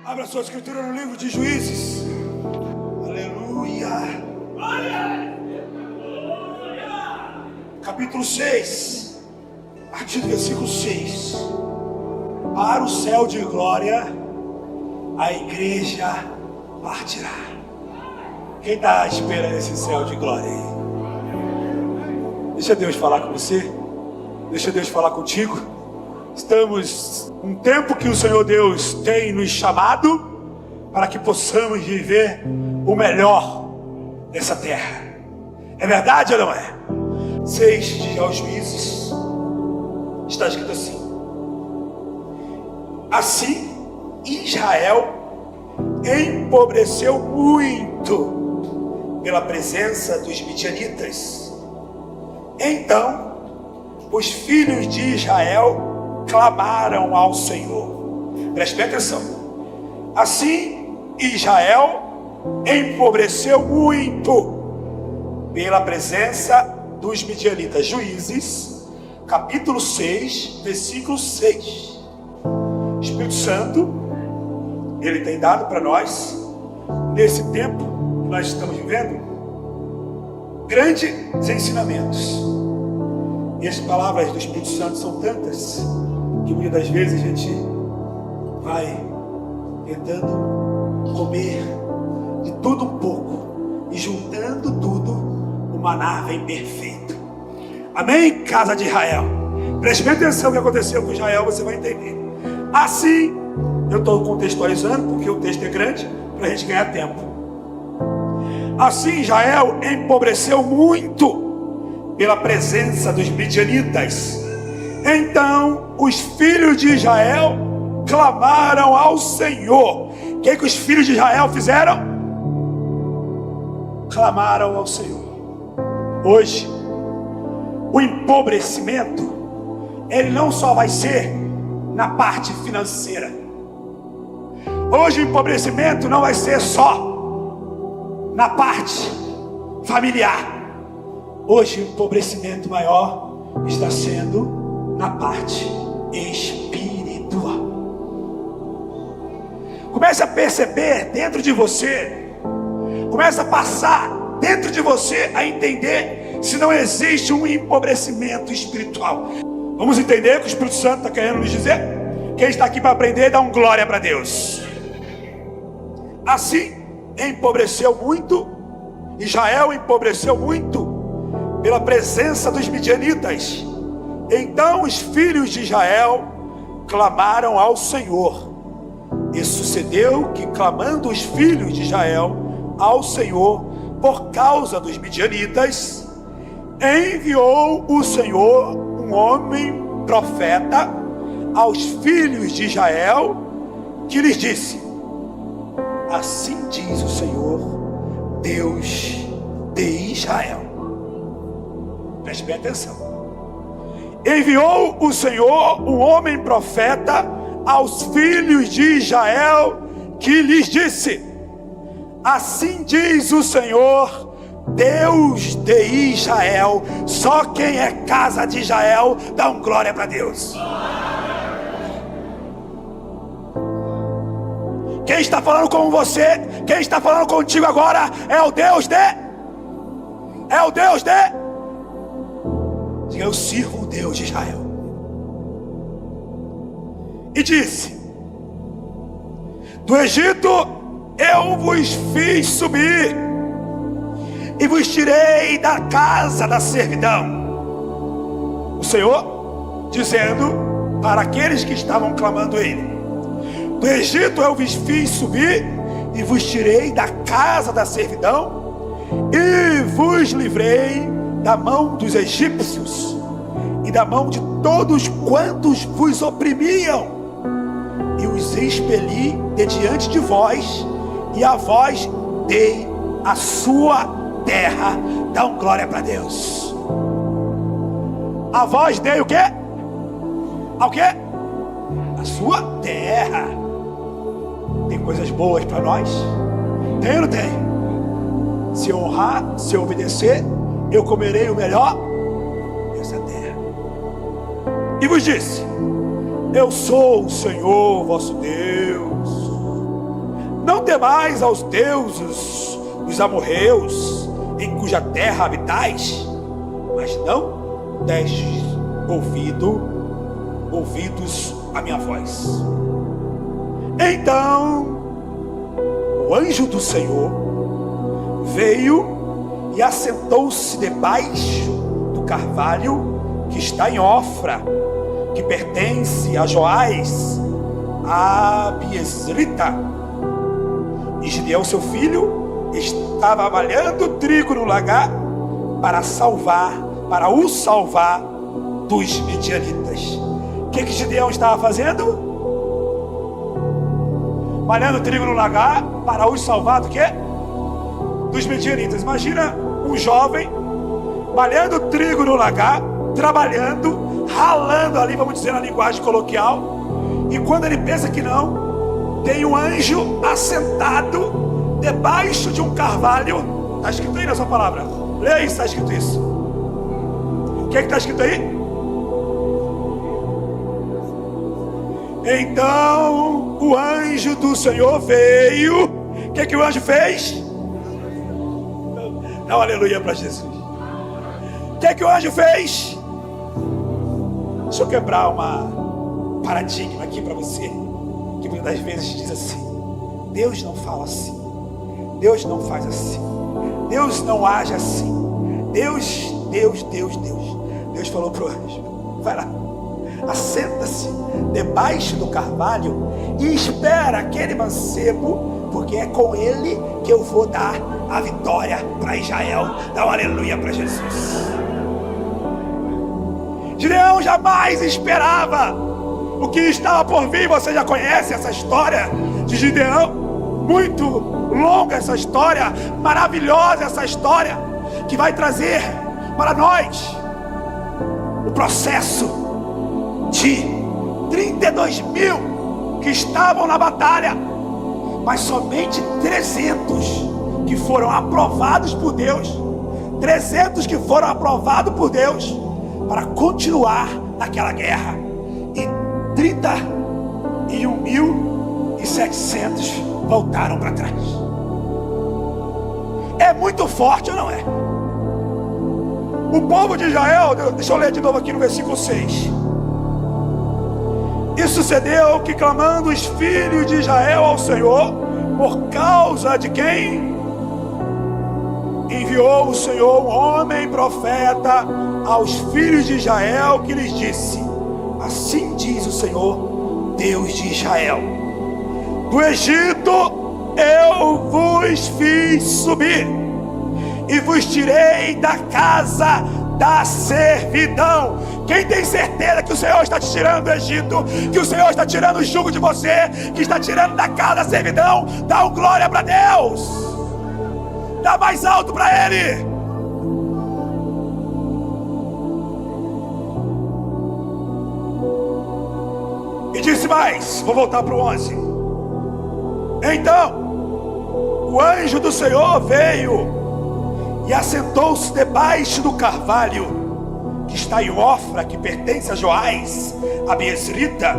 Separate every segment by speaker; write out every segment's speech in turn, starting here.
Speaker 1: Abra sua escritura no livro de Juízes. Aleluia. Capítulo 6, a partir do versículo 6. Para o céu de glória a igreja partirá. Quem está à espera desse céu de glória aí? Deixa Deus falar com você. Deixa Deus falar contigo. Estamos num tempo que o Senhor Deus tem nos chamado para que possamos viver o melhor dessa terra. É verdade ou não é? 6 de Juízes está escrito assim: assim Israel empobreceu muito pela presença dos midianitas. Então os filhos de Israel clamaram ao Senhor. Preste bem atenção. Assim Israel empobreceu muito pela presença dos midianitas. Juízes, capítulo 6, versículo 6. O Espírito Santo, Ele tem dado para nós, nesse tempo que nós estamos vivendo, grandes ensinamentos. E as palavras do Espírito Santo são tantas que muitas das vezes a gente vai tentando comer de tudo um pouco, e juntando tudo, o maná vem perfeito. Amém, casa de Israel? Preste bem atenção no que aconteceu com Israel, você vai entender. Assim, eu estou contextualizando porque o texto é grande, para a gente ganhar tempo. Assim Israel empobreceu muito pela presença dos midianitas. Então os filhos de Israel clamaram ao Senhor. O que os filhos de Israel fizeram? Clamaram ao Senhor. Hoje, o empobrecimento, ele não só vai ser na parte financeira. Hoje o empobrecimento não vai ser só na parte familiar. Hoje o empobrecimento maior está sendo na parte espiritual. Comece a perceber dentro de você, comece a passar dentro de você a entender se não existe um empobrecimento espiritual. Vamos entender o que o Espírito Santo está querendo nos dizer? Quem está aqui para aprender, dá um glória para Deus. Assim empobreceu muito, Israel empobreceu muito pela presença dos midianitas. Então os filhos de Israel clamaram ao Senhor. E sucedeu que, clamando os filhos de Israel ao Senhor por causa dos midianitas, enviou o Senhor um homem profeta aos filhos de Israel, que lhes disse: assim diz o Senhor, Deus de Israel. Preste bem atenção. Enviou o Senhor um homem profeta aos filhos de Israel, que lhes disse: assim diz o Senhor, Deus de Israel. Só quem é casa de Israel dá um glória para Deus. Quem está falando com você, quem está falando contigo agora é o Deus de diga: eu sirvo o Deus de Israel. E disse: do Egito eu vos fiz subir e vos tirei da casa da servidão. O Senhor dizendo para aqueles que estavam clamando ele: do Egito eu vos fiz subir e vos tirei da casa da servidão e vos livrei da mão dos egípcios e da mão de todos quantos vos oprimiam, e os expeli de diante de vós, e a vós dei a sua terra. Dá um glória para Deus. A vós dei o quê? Ao quê? A sua terra. Tem coisas boas para nós? Tem ou não tem? Se eu honrar, se eu obedecer, eu comerei o melhor dessa terra. E vos disse: eu sou o Senhor vosso Deus, Não temais aos deuses dos amorreus, em cuja terra habitais, mas não destes ouvidos à minha voz. Então o anjo do Senhor veio e assentou-se debaixo do carvalho que está em Ofra, que pertence a Joás, a Abiezrita. E Gideão, seu filho, estava malhando trigo no lagar para o salvar dos midianitas. O que Gideão estava fazendo? Malhando trigo no lagar para os salvar do quê? Dos midianitas. Imagina um jovem malhando trigo no lagar, trabalhando, ralando ali, vamos dizer na linguagem coloquial, e quando ele pensa que não, tem um anjo assentado debaixo de um carvalho. Está escrito aí na sua palavra, leia aí se está escrito isso. O que está escrito aí? Então o anjo do Senhor veio. O que o anjo fez? Dá um aleluia para Jesus. O que o anjo fez? Deixa eu quebrar uma paradigma aqui para você, que muitas das vezes diz assim: Deus não fala assim, Deus não faz assim, Deus não age assim. Deus falou para o anjo: vai lá, assenta-se debaixo do carvalho e espera aquele mancebo, porque é com ele que eu vou dar a vitória para Israel. Dá um aleluia para Jesus. Gideão jamais esperava o que estava por vir. Você já conhece essa história de Gideão, muito longa essa história, maravilhosa essa história, que vai trazer para nós o processo de 32 mil que estavam na batalha, mas somente 300 que foram aprovados por Deus. 300 que foram aprovados por Deus para continuar naquela guerra, e 31.700 voltaram para trás. É muito forte ou não é? O povo de Israel, deixa eu ler de novo aqui no versículo 6. E sucedeu que, clamando os filhos de Israel ao Senhor, por causa de quem? Enviou o Senhor um homem profeta aos filhos de Israel, que lhes disse: assim diz o Senhor, Deus de Israel: do Egito eu vos fiz subir e vos tirei da casa da servidão. Quem tem certeza que o Senhor está te tirando do Egito, que o Senhor está tirando o jugo de você, que está tirando da casa da servidão, dá um glória para Deus, dá mais alto para Ele. E disse mais, vou voltar para o 11. Então o anjo do Senhor veio e assentou-se debaixo do carvalho que está em Ofra, que pertence a Joás, a Abiezrita.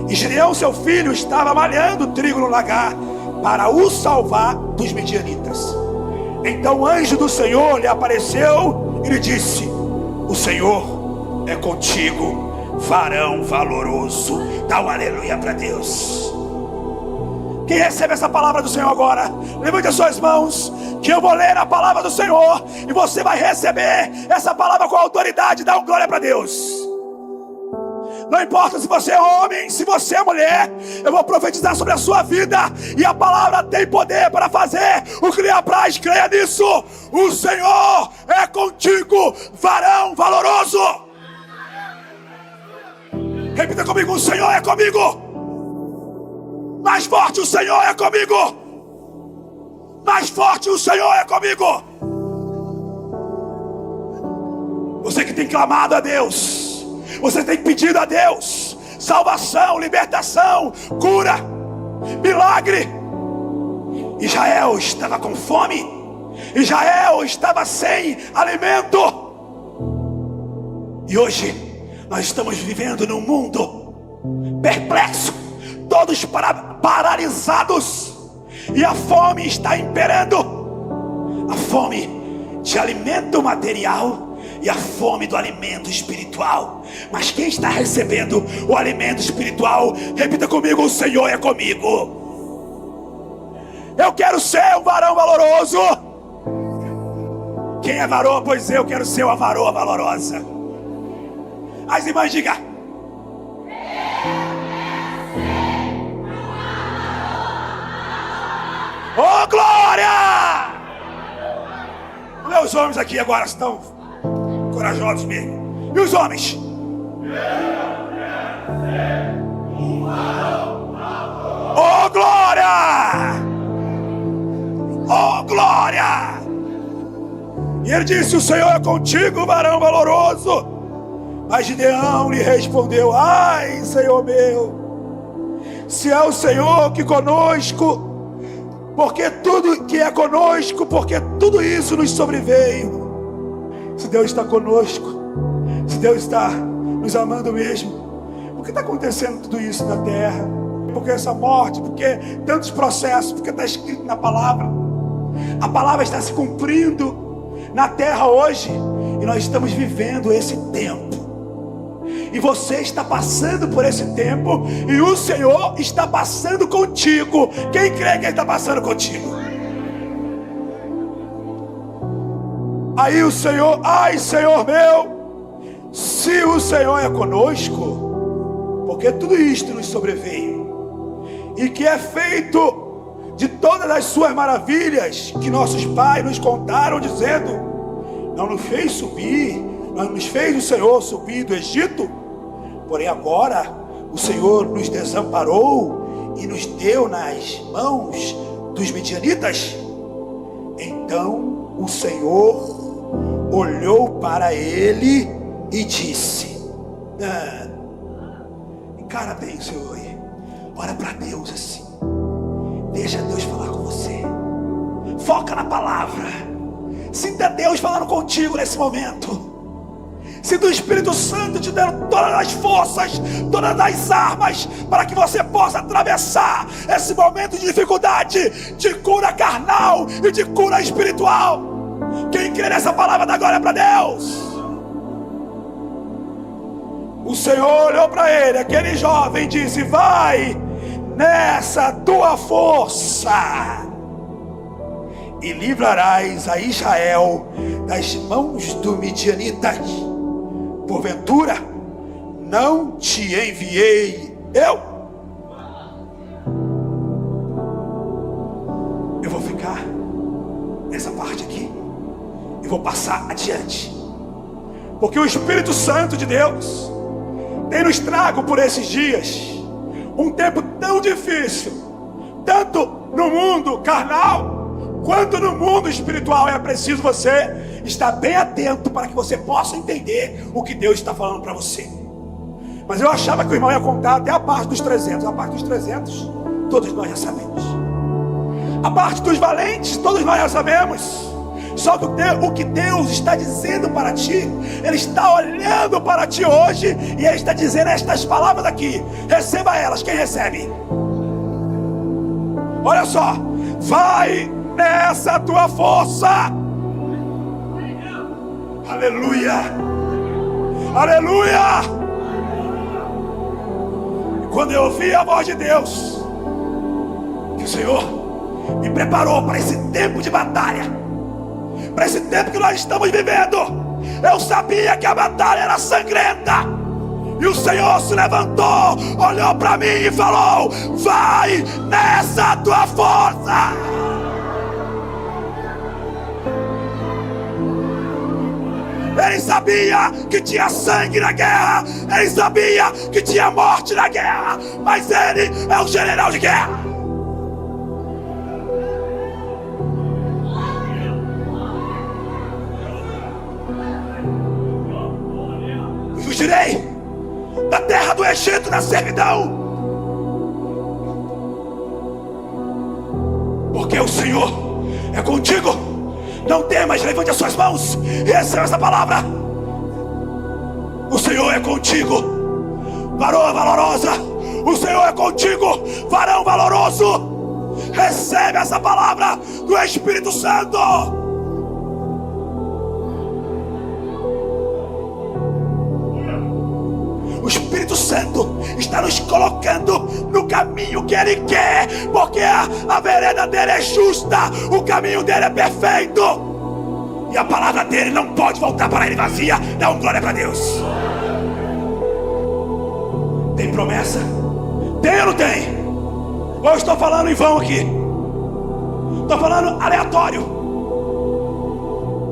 Speaker 1: E Gideão, seu filho, estava malhando trigo no lagar para o salvar dos midianitas. Então o anjo do Senhor lhe apareceu e lhe disse: o Senhor é contigo, varão valoroso. Dá um aleluia para Deus. Quem recebe essa palavra do Senhor agora, levante as suas mãos, que eu vou ler a palavra do Senhor e você vai receber essa palavra com autoridade. Dá um glória para Deus. Não importa se você é homem, se você é mulher, eu vou profetizar sobre a sua vida, e a palavra tem poder para fazer o que lhe apraz. Creia nisso. O Senhor é contigo, varão valoroso. Repita comigo: o Senhor é comigo. Mais forte: o Senhor é comigo. Mais forte: o Senhor é comigo. Você que tem clamado a Deus, você tem pedido a Deus salvação, libertação, cura, milagre. Israel estava com fome, Israel estava sem alimento, e hoje nós estamos vivendo num mundo perplexo, todos paralisados. e a fome está imperando. A fome de alimento material e a fome do alimento espiritual. Mas quem está recebendo o alimento espiritual, repita comigo: o Senhor é comigo. Eu quero ser um varão valoroso. Quem é varão? Pois eu quero ser uma varoa valorosa. As irmãs, diga: oh, glória! Meus homens aqui agora estão corajosos mesmo. E os homens? Oh, glória! Oh, glória! E ele disse: o Senhor é contigo, varão valoroso. Mas Gideão lhe respondeu: ai, Senhor meu, se é o Senhor que conosco, porque tudo que é conosco, porque tudo isso nos sobreveio. Se Deus está conosco, se Deus está nos amando mesmo, por que está acontecendo tudo isso na terra? Por que essa morte? Por que tantos processos? Porque está escrito na palavra. A palavra está se cumprindo na terra hoje, e nós estamos vivendo esse tempo. E você está passando por esse tempo, e o Senhor está passando contigo. Quem crê que Ele está passando contigo? Aí o Senhor: ai, Senhor meu, se o Senhor é conosco, porque tudo isto nos sobreveio, e que é feito de todas as suas maravilhas que nossos pais nos contaram, dizendo: não nos fez subir, não nos fez o Senhor subir do Egito. Porém agora o Senhor nos desamparou e nos deu nas mãos dos midianitas. Então o Senhor olhou para ele e disse: encara bem o Senhor aí, olha para Deus assim, deixa Deus falar com você, foca na palavra, sinta Deus falando contigo nesse momento. Sinta o Espírito Santo te dando todas as forças, todas as armas, para que você possa atravessar esse momento de dificuldade, de cura carnal e de cura espiritual. Quem crê nessa palavra, dá glória para Deus. O Senhor olhou para ele, aquele jovem, disse: vai nessa tua força e livrarás a Israel das mãos do midianitas. Porventura não te enviei eu? Eu vou ficar nessa parte aqui e vou passar adiante, porque o Espírito Santo de Deus tem nos trago por esses dias um tempo tão difícil, tanto no mundo carnal quanto no mundo espiritual. É preciso você estar bem atento para que você possa entender o que Deus está falando para você. Mas eu achava que o irmão ia contar até a parte dos 300. A parte dos 300 todos nós já sabemos. A parte dos valentes todos nós já sabemos. Só que o que Deus está dizendo para ti, Ele está olhando para ti hoje, e Ele está dizendo estas palavras aqui. Receba elas. Quem recebe? Olha só: vai nessa tua força. Aleluia, aleluia. E quando eu ouvi a voz de Deus, que o Senhor me preparou para esse tempo de batalha, para esse tempo que nós estamos vivendo, eu sabia que a batalha era sangrenta. E o Senhor se levantou, olhou para mim e falou: vai nessa tua força. Ele sabia que tinha sangue na guerra, ele sabia que tinha morte na guerra, mas ele é o general de guerra. Fugirei da terra do Egito, da servidão, porque o Senhor é contigo. Não temas, levante as suas mãos e receba essa palavra. O Senhor é contigo, varoa valorosa. O Senhor é contigo, varão valoroso. Recebe essa palavra do Espírito Santo. O Espírito Santo está nos colocando no caminho que Ele quer, porque a vereda dele é justa, o caminho dele é perfeito, e a palavra dele não pode voltar para Ele vazia. Dá glória para Deus. Tem promessa? Tem ou não tem? Ou eu estou falando em vão aqui? Estou falando aleatório.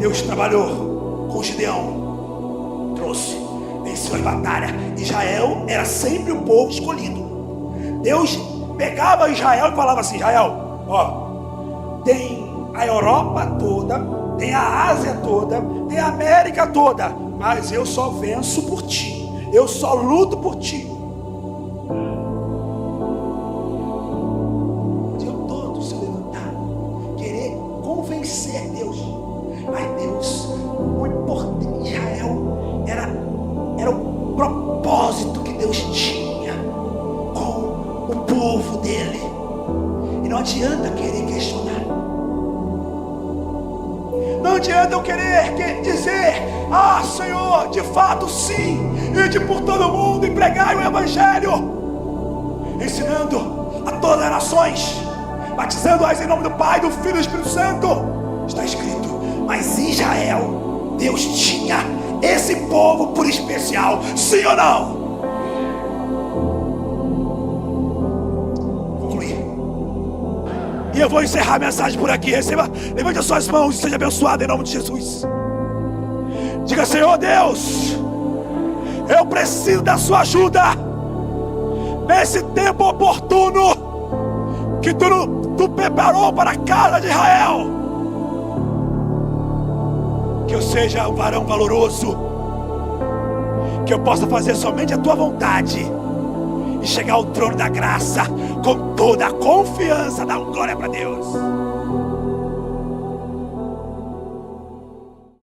Speaker 1: Deus trabalhou com Gideão, trouxe, venceu a batalha. Israel era sempre o povo escolhido. Deus pegava Israel e falava assim: Israel, ó, tem a Europa toda, tem a Ásia toda, tem a América toda, mas eu só venço por ti, eu só luto por ti. O dia todo se levantar, querer convencer Deus, mas Deus, o importante, Israel era o propósito que Deus tinha com o povo dele. E não adianta querer questionar. Não adianta eu querer dizer: ah, Senhor, de fato sim, ide por todo mundo e pregai o Evangelho, ensinando a todas as nações, batizando-as em nome do Pai, do Filho e do Espírito Santo. Está escrito. Mas Israel, Deus tinha esse povo por especial, sim ou não? Concluir. E eu vou encerrar a mensagem por aqui. Receba, levante as suas mãos e seja abençoado em nome de Jesus. Diga: Senhor Deus, eu preciso da sua ajuda nesse tempo oportuno que tu preparou para a casa de Israel. Que eu seja um varão valoroso, que eu possa fazer somente a tua vontade e chegar ao trono da graça com toda a confiança. Dá glória para Deus.